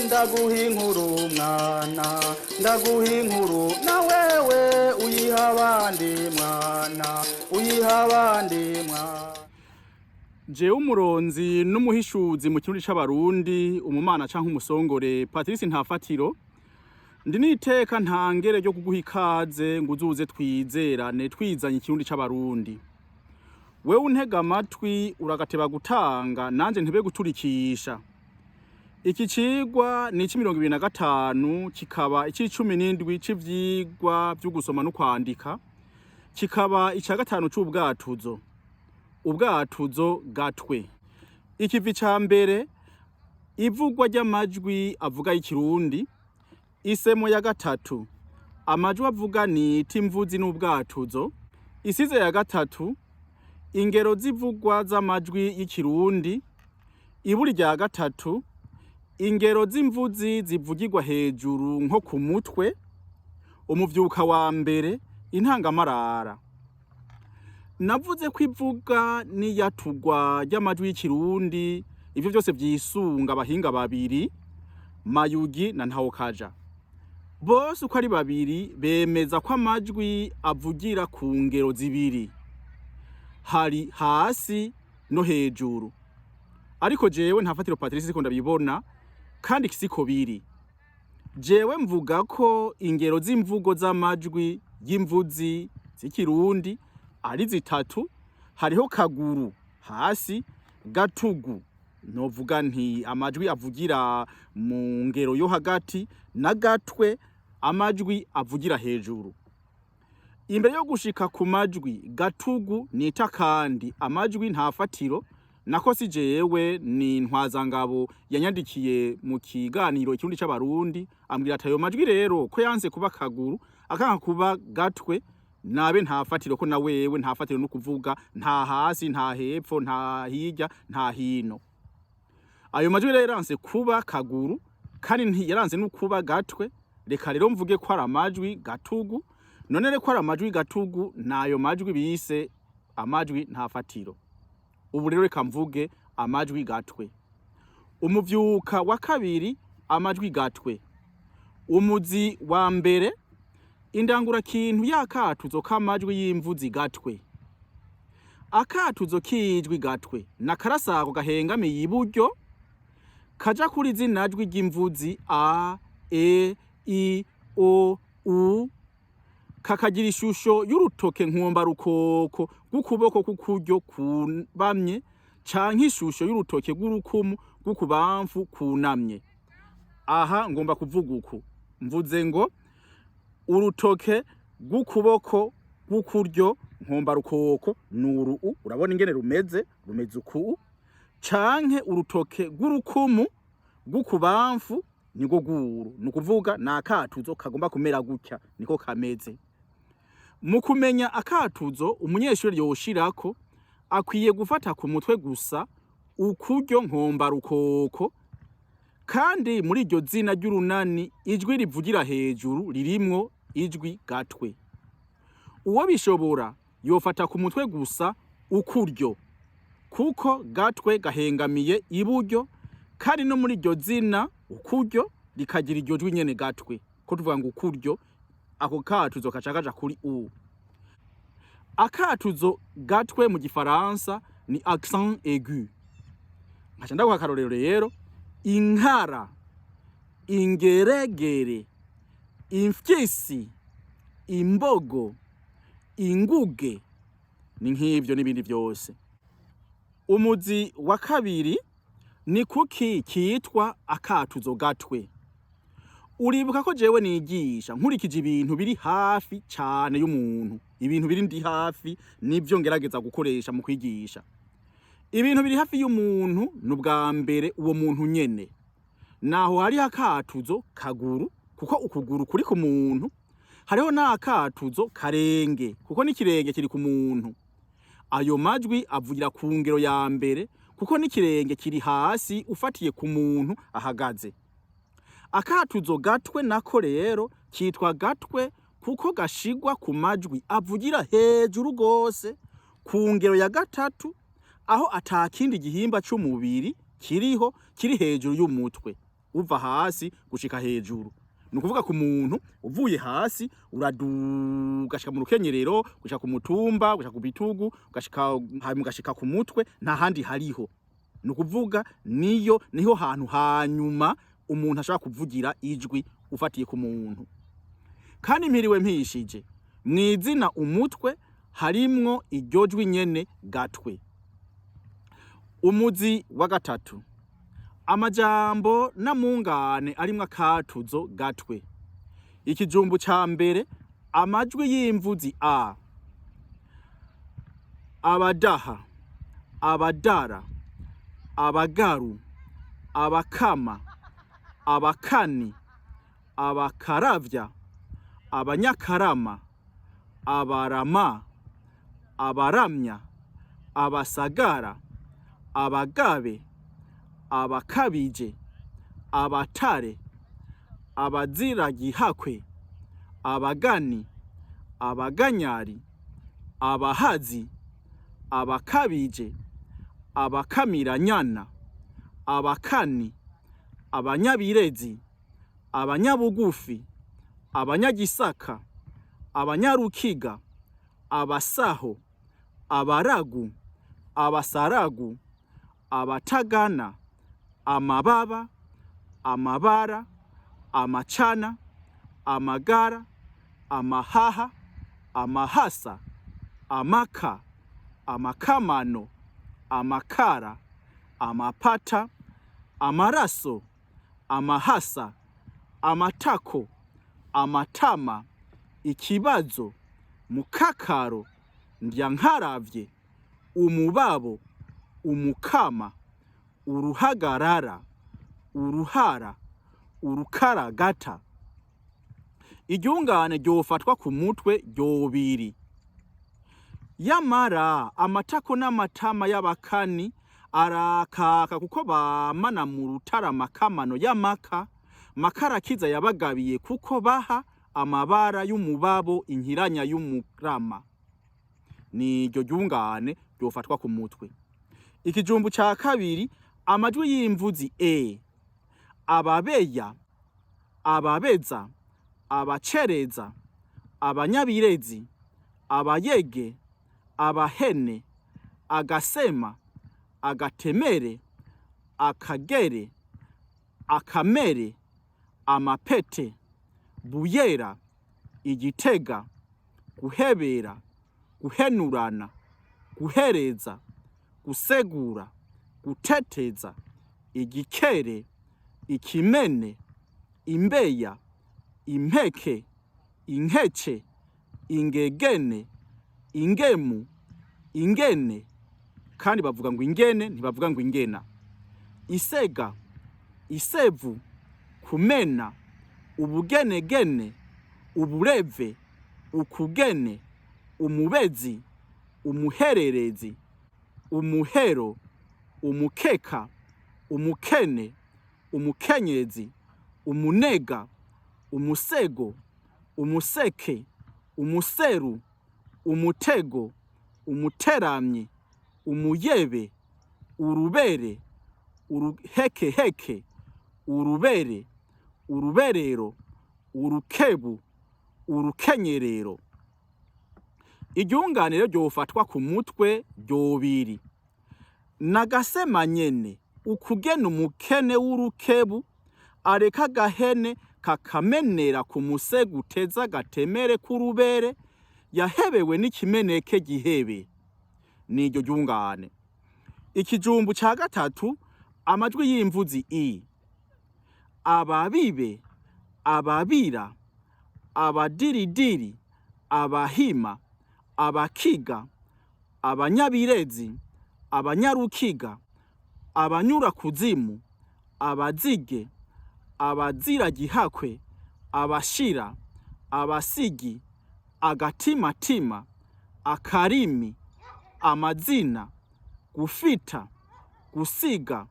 ndaguha inkuru mwana, ndaguha inkuru na wewe uyiha abandi mwana, uyiha abandi mwana. Jewe umuronzi n'umuhishuzi mu kirundi c'abarundi, umumana canke umusongore Patrice Ntafatiro, ndi niteka ntangere ryo kuguha ikaze ngo uzuze twizerane twizanye ikirundi c'abarundi. Wewe untega amatwi uragateba gutanga nanje ntebe guturikisha. Iki cigwa ni c'25 kikaba ic'17 c'ivyigwa vyo gusoma no kwandika, kikaba ica gatanu c'ubwatuzo. Ubwatuzo gatwe. Ikivi ca mbere ivugwa ry'amajwi avuga ikirundi, isemo ya gatatu amajwi avuga niti imvuzi n'ubwatuzo, isize ya gatatu ingero zivugwa z'amajwi y'ikirundi, iburi rya gatatu ingero z'imvuzi zivugirwa hejuru nko ku mutwe, umuvyuka wa mbere intangamarara. Navuze ko ivuga n'iyatugwa ry'amajwi y'ikirundi ivyo byose vyisunga abahinga babiri, Mayugi na Ntawokaja. Bose uko ari babiri bemeza ko amajwi avugira ku ngero zibiri, hari hasi no hejuru. Ariko jewe Ntafatiro Patrice ko ndabibona kandi kisiko biri. Jewe mvuga ko ingero z'imvugo z'amajwi y'imvuzi z'ikirundi ari zitatu. Hariho kaguru hasi, gatugu novuga nti amajwi avugira mu ngero yo hagati, na gatwe amajwi avugira hejuru. Imbere yo gushika ku majwi gatugu nita kandi amajwi Ntafatiro, nako si jewe ni Ntwazangabo yanyandikiye mu kiganiro ikirundi c'abarundi, ambwira ati ayo majwi rero ko yanse kuba kaguru akanga kuba gatwe, nabe Ntafatiro ko na wewe Ntafatiro no kuvuga nta hasi nta hepfo nta hirya nta hino. Ayo majwi rero yanse kuba kaguru kandi yaranze no kuba gatwe, reka rero mvuge ko ari amajwi gatugu. None reko ari amajwi gatugu nayo majwi bise amajwi Ntafatiro. Ubu rero reka mvuge amajwi gatwe. Umuvyuka wa kabiri amajwi gatwe. Umuzi wa mbere indangura kintu yakatuzo k'amajwi y'imvuzi gatwe. Akatuzo kijwi gatwe nakarasako gahengamiye iburyo kaja kuri zinajwi ry'imvuzi a, e, i, o, u, kakagira ishusho y'urutoke nkomba rukoko gukuboko kukuryo kubamye canke ishusho y'urutoke g'urukumu gukubamfu kunamye. Aha ngomba kuvuga uku, mvuze ngo urutoke gukuboko gukuryo nkomba rukoko nuru, urabona ingene rumeze uku, canke urutoke g'urukumu gukubamfu niko guru, nukuvuga nakatuzo kagomba kumera gutya niko kameze. Mu kumenya akatuzo umunyeshuri yoshirako akwiye gufata ku mutwe gusa ukuryo nkomba rukoko, kandi muri iryo zina ry'urunani ijwi rivugira hejuru ririmwo ijwi gatwe. Uwo bishobora yofata ku mutwe gusa ukuryo, kuko gatwe gahengamiye iburyo, kandi no muri iryo zina ukuryo rikagira iryo jwi nyene gatwe, ko tuvuga ngo ukuryo ako katuzo kacagaja kuri u. Akatuzo gatwe mu gifaransa ni accent aigu. Nkaca ndaguha akarorero rero: inkara, ingeregere, imfyisi, imbogo, inguge, ni nk'ivyo n'ibindi vyose. Umuzi wa kabiri ni kuki kitwa akatuzo gatwe. Uribuka ko jewe nigisha nkurikije ibintu biri hafi cyane y'umuntu, ibintu biri ndi hafi nivyo ngerageza gukoresha mu kwigisha. Ibintu biri hafi y'umuntu n'ubwa mbere uwo muntu nyene, naho hari akatuzo kaguru kuko ukuguru kuri ku muntu, hariho n'akatuzo karenge kuko n'ikirenge kiri ku muntu. Ayo majwi avugira ku ngero ya mbere kuko n'ikirenge kiri hasi ufatiye ku muntu ahagaze. Akatuzo gatwe nako rero kitwa gatwe kuko gashigwa ku majwi avugira hejuru gose ku ngero ya gatatu, aho atakindi gihimba c'umubiri kiriho kiri hejuru y'umutwe. uva hasi gushika hejuru. Ni ukuvuga ku muntu uvuye hasi uraduga ugashika mu rukenyerero, gushika ku mutumba, gushika ku bitugu, ugashika ku mutwe, nta handi hariho. Ni ukuvuga niho hantu hanyuma umuntu ashobora kuvugira ijwi ufatiye ku muntu. Kandi mpiriwe mpishije, mw'izina umutwe harimwo iryo jwi nyene gatwe. Umuzi wa gatatu, amajambo n'amungane arimwo akatuzo gatwe. Ikijumbu ca mbere, amajwi y'imvuzi a, abadaha, abadara, abagaru, abakama, abakani, abakaravya, abanyakarama, abarama, abaramya, abasagara, abagabe, abakabije, abatare, abaziragihakwe, abagani, abaganyari, abahazi, abakabije, abakamiranyana, abakani, abanyabirezi, abanyabugufi, abanyagisaka, abanyarukiga, abasaho, abaragu, abasaragu, abatagana, amababa, amabara, amacana, amagara, amahaha, amahasa, amaka, amakamano, amakara, amapata, amaraso, amahasa, amatako, amatama, ikibazo, mukakaro, ndyankaravye, umubabo, umukama, uruhagarara, uruhara, urukaragata. Iryungane ryofatwa ku mutwe ryobiri. Yamara amatako n'amatama y'abakani arakaka kuko bamana mu rutaramakano y'amaka, makarakiza yabagabiye kuko baha amabara y'umubabo inkiranya y'umurama. Ni iryo ryungane ryofatwa ku mutwe. Ikijumbu ca kabiri, amajwi y'imvuzi e, ababeya, ababeza, abacereza, abanyabirezi, abayege, abahene, agasema, agatemere, akagere, akamere, amapete, buyera, igitega, guhebera, guhenurana, guhereza, gusegura, guteteza, igikere, ikimene, imbeya, impeke, inkece, ingegene, ingemu, ingene. Kandi bavuga ngo ingene, ntibavuga ngo ingena. Isega, isevu, kumena, ubugenegene, ubureve, ukugene, umubezi, umuhererezi, umuhero, umukeka, umukene, umukenyezi, umunega, umusego, umuseke, umuseru, umutego, umuteramyi, umuyebe, urubere, uruhekeheke, urubere, uruberero, urukebu, urukenyerero. Iryungane rero ryofatwa ku mutwe ryobiri. Nagasema nyene, ukugena umukene w'urukebu areka agahene kakamenera ku musego uteza gatemere k'urubere, yahebewe n'ikimeneke gihebe. Ni iryo ryungane. Ikijumbu ca gatatu, amajwi y'imvuzi i, ababibe, ababira, abadiridiri, abahima, abakiga, abanyabirezi, abanyarukiga, abanyura kuzimu, abazige, abaziragihakwe, abashira, abasigi, agatimatima, akarimi, amazina, gufita, gusiga,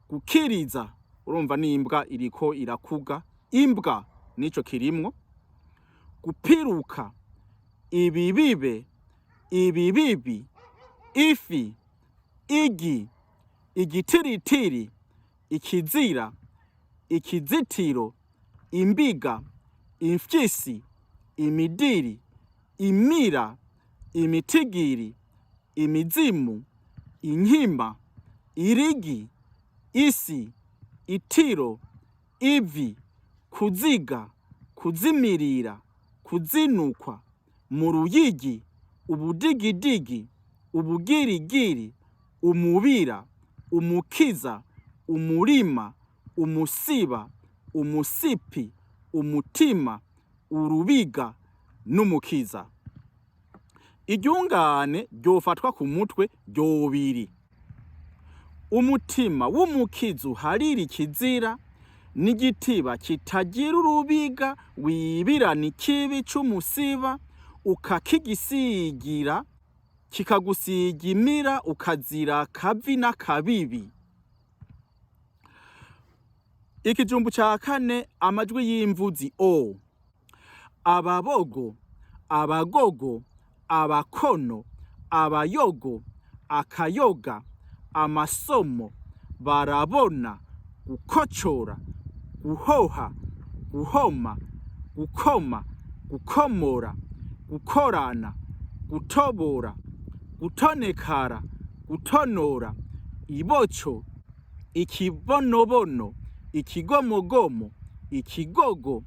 gukiriza. Urumva n'imbwa iriko irakuga, imbwa nico kirimwo. Gupiruka, ibibibe, ibibibi, ifi, igi, igitiritiri, ikizira, ikizitiro, imbiga, imfyisi, imidiri, imira, imitigiri, imizimu, inkima, irigi, isi, itiro, ivi, kuziga, kuzimirira, kuzinukwa, mu ruyigi, ubudigidigi, ubugirigiri, umubira, umukiza, umurima, umusiba, umusipi, umutima, urubiga n'umukiza. Iryungane ryofatwa ku mutwe ryobiri. Umutima w'umukiza uharira ikizira, n'igitiba kitagira urubiga wibirana ikibi c'umusiba, ukakigisigira kikagusiga imira, ukazira akavi n'akabibi. Ikijumbu ca kane, amajwi y'imvuzi o. Ababogo, abagogo, abakono, abayogo, akayoga, amasomo, barabona, gukocora, guhoha, guhoma, gukoma, gukomora, gukorana, gutobora, gutonekara, gutonora, iboco, ikibonobono, ikigomogomo, ikigogo,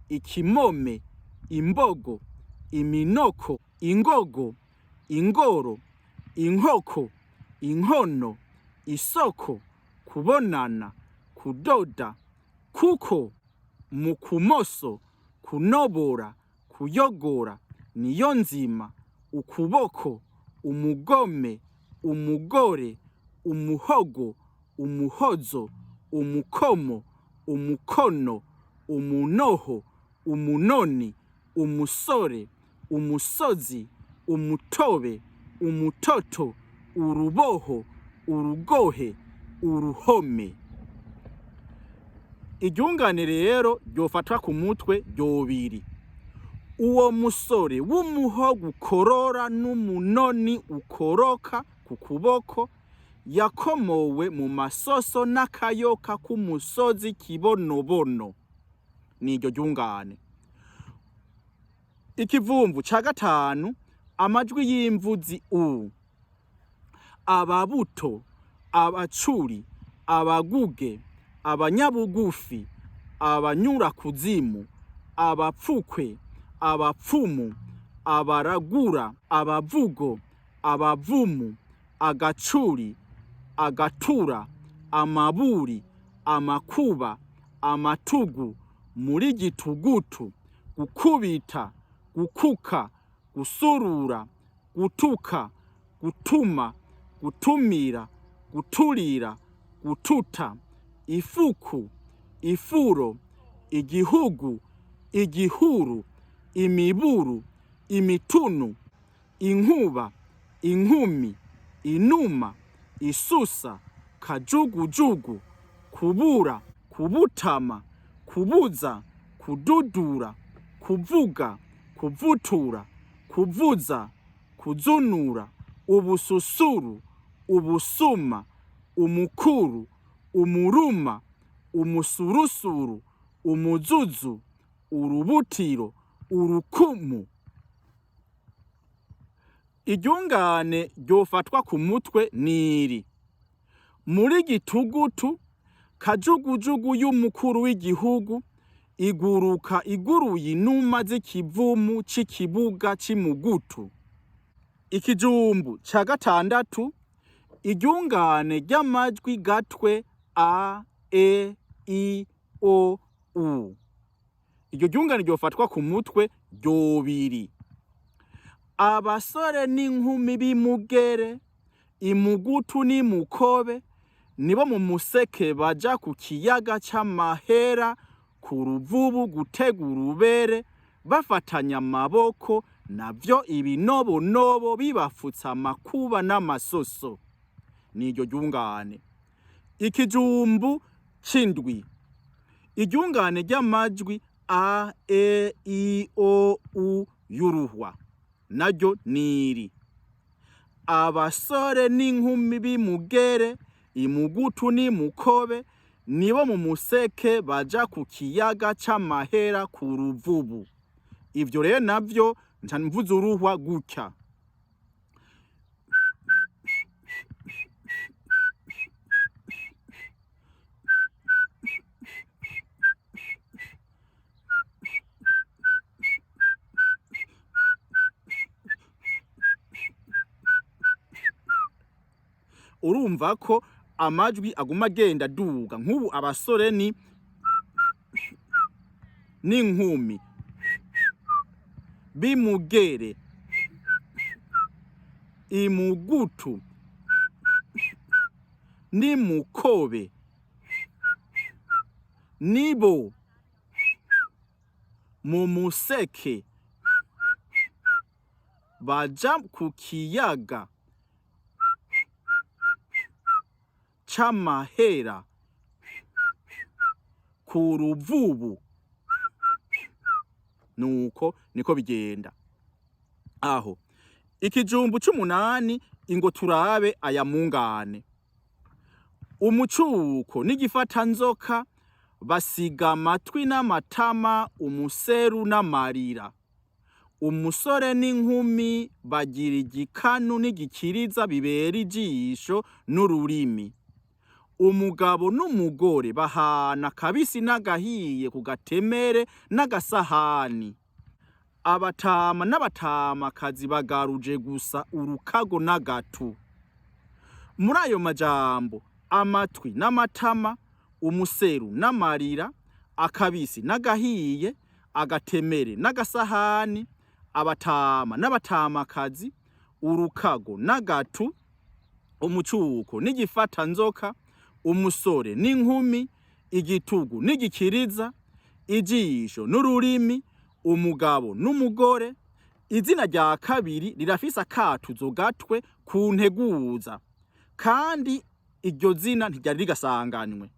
ikimome, imbogo, iminoko, ingogo, ingoro, inkoko, inkono, isoko, kubonana, kudoda, kuko, mu kumoso, kunobora, kuyogora, niyo nzima, ukuboko, umugome, umugore, umuhogo, umuhozo, umukomo, umukono, umunoho, umunoni, umusore, umusozi, umutobe, umutoto, uruboho, urugohe, uruhome. Iryungane rero ryofatwa ku mutwe ryobiri. Uwo musore w'umuhogo ukorora n'umunoni ukoroka ku kuboko, yakomowe mu masoso n'akayoka k'umusozi kibonobono. Niryo ryungane. Ikivumvu ca gatanu, amajwi y'imvuzi u. Ababuto, abacuri, abaguge, abanyabugufi, abanyura kuzimu, abapfukwe, abapfumu, abaragura, abavugo, abavumu, agacuri, agatura, amaburi, amakuba, amatugu, muri gitugutu, gukubita, gukuka, gusurura, gutuka, gutuma, gutumira, guturira, gututa, ifuku, ifuro, igihugu, igihuru, imiburu, imitunu, inkuba, inkumi, inuma, isusa, kajugujugu, kubura, kubutama, kubuza, kududura, kuvuga, kuvutura, kuvuza, kuzunura, ubususuru, ubusuma, umukuru, umuruma, umusurusuru, umuzuzu, urubutiro, urukumu. Iryungane ryofatwa ku mutwe niri. Muri gitugutu, kajugujugu y'umukuru w'igihugu iguruka iguruye inuma z'ikivumu c'ikibuga c'imugutu. Ikijumbu ca gatandatu, iryungane ry'amajwi gatwe a, e, i, o, u. Iryo ryungane ryofatwa ku mutwe ryobiri. Abasore n'inkumi b'imugere, imugutu n'imukobe, nibo mu museke baja ku kiyaga c'amahera, ku ruvubu gutega urubere, bafatanya amaboko, navyo ibinobonobo bibafutsa amakuba n'amasoso. Niryo ryungane. Ikijumbu c'indwi. Iryungane ry'amajwi a, e, i, o, u y'uruhwa. Naryo niri. Abasore n'inkumi b'imugere, imugutu n'imukobe, nibo mu museke baja ku kiyaga c'amahera ku ruvubu. Ivyo rero navyo nca mvuze uruhwa gutya. Urumva ko amajwi aguma agenda duga, nk'ubu abasore n'inkumi, bimugere, imugutu, nimukobe, nibo, mu museke, baja ku kiyaga c'amahera ku ruvubu. Nuko niko bigenda. Aho ikijumbu c'umunani ingo turabe aya mungane. Umucuko n'igifata nzoka basiga amatwi n'amatama, umuseru n'amarira. Umusore n'inkumi bagira igikanu n'igikiriza bibera ijisho n'ururimi. Umugabo n'umugore bahana kabisi n'agahiye ku gatemere n'agasahani. Abatama n'abatamakazi bagaruje gusa urukago n'agatu. Muri ayo majambo, amatwi n'amatama, umuseru n'amarira, akabisi n'agahiye, agatemere n'agasahani, abatama n'abatamakazi, urukago n'agatu, umucuko n'igifata nzoka, umusore n'inkumi, igitugu n'igikiriza, ijisho n'ururimi, umugabo n'umugore. Izina rya kabiri rirafise akatuzo gatwe ku nteguza, kandi iryo zina ntiryari rigasanganywe.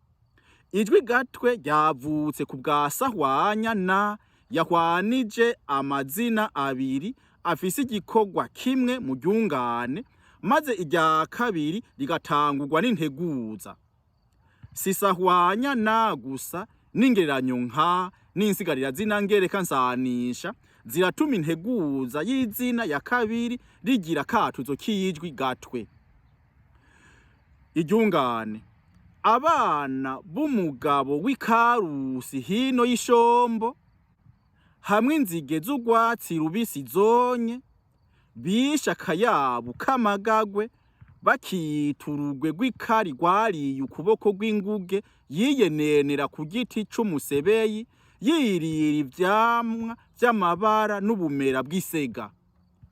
Ijwi gatwe ryavutse ku bwa Sahwanya na yahwanije amazina abiri afise igikorwa kimwe mu ryungane, maze irya kabiri rigatangurwa n'integuza. Si Sahwanya na gusa, n'ingereranyo nka n'insigarira zina ngereka nsanisha ziratuma integuza y'izina ya kabiri rigira akatuzo k'ijwi gatwe. Iryungane. Abana b'umugabo w'ikarusi hino y'ishombo, hamwe inzige z'urwatsi rubisi zonye, bishe akayabu k'amagagwe, bakiturugwe rw'ikari rwariye ukuboko rw'inguge yiyenenera ku giti c'umusebeyi, yirira ivyamwa vy'amabara n'ubumera bw'isega.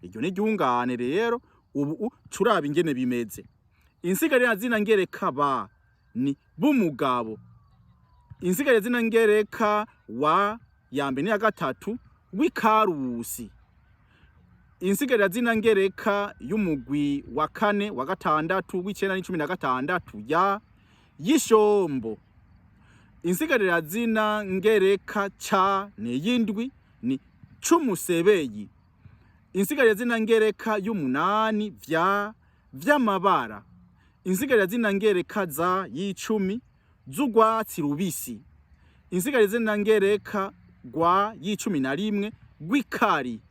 Iryo ni ryungane rero. Ubu curaba ingene bimeze. Insigarira zina ngereka ba ni b'umugabo. Insigarira zina ngereka wa yambere n'iya gatatu w'ikarusi. Insigarira zina ngereka y'umugwi wa kane, wa gatandatu, w'icenda n'icumi na gatandatu ya y'ishombo. Insigarira zina ngereka ca n'iyindwi ni c'umusebeyi. Insigarira zina ngereka y'umunani vy'amabara. Insigarira zina ngereka za y'icumi z'urwatsi rubisi. Insigarira zina ngereka gwa y'icumi na rimwe rw'ikari.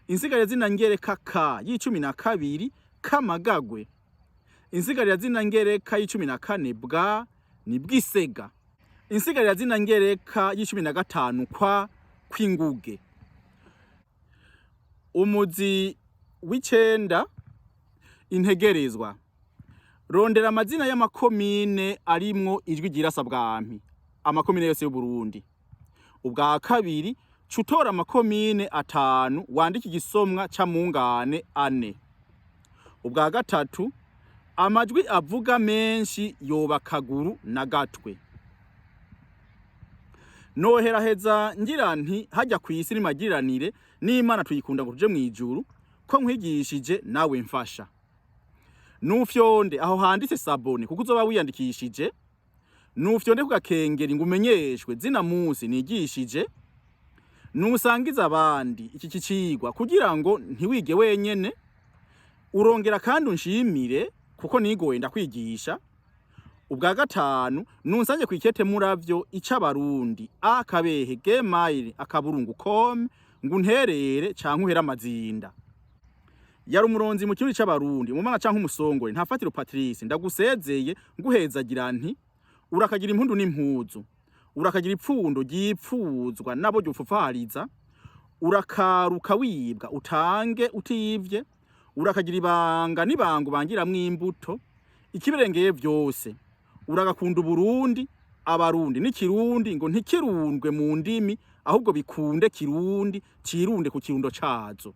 Insigarira zina ngereka ka y'icumi na kabiri k'amagagwe. Insigarira zina ngereka y'icumi na kane bwa ni bw'isega. Insigarira zina ngereka y'icumi na gatanu kw'inguge. Umuzi w'icenda, integerezwa. Rondera amazina y'amakomine arimwo ijwi ry'irasabwampi, amakomine yose y'u Burundi. Ubwa kabiri, cutora amakomine atanu wandika igisomwa c'amungane ane. Ubwa gatatu, amajwi avuga menshi yoba kaguru na gatwe. Noheraheza ngira nti hajya kw'isi n'imagiriranire n'Imana tuyikunda ngo tuje mw'ijuru, ko nkwigishije nawe mfasha. Nufyonde aho handitse sabone kuko uzoba wiyandikishije, nufyonde ku gakengeri ngo umenyeshwe zina munsi nigishije, nusangiza abandi iki kicigwa kugira ngo ntiwige wenyene, urongera kandi unshimire kuko nigoye ndakwigisha, ubwa gatanu nunsange kwikete muravyo icabarundi akabehe gmail @com ngunterere canke uhera amazinda. Yari umuronzi mu kirundi c'abarundi mu manga canke umusongore ntafatiro Patrice ndagusezeye nguhezagira nti urakagira impundu n'impuzu, urakagira ipfundo ryipfuzwa nabo ryufufahariza, urakaruka wibwa utange utivye, urakagira ibanga n'ibango bangiramwo imbuto, ikibirengeye vyose uragakunda Uburundi, abarundi n'ikirundi ngo ntikirundwe mu ndimi ahubwo bikunde kirundi cirunde ku kirundo cazo.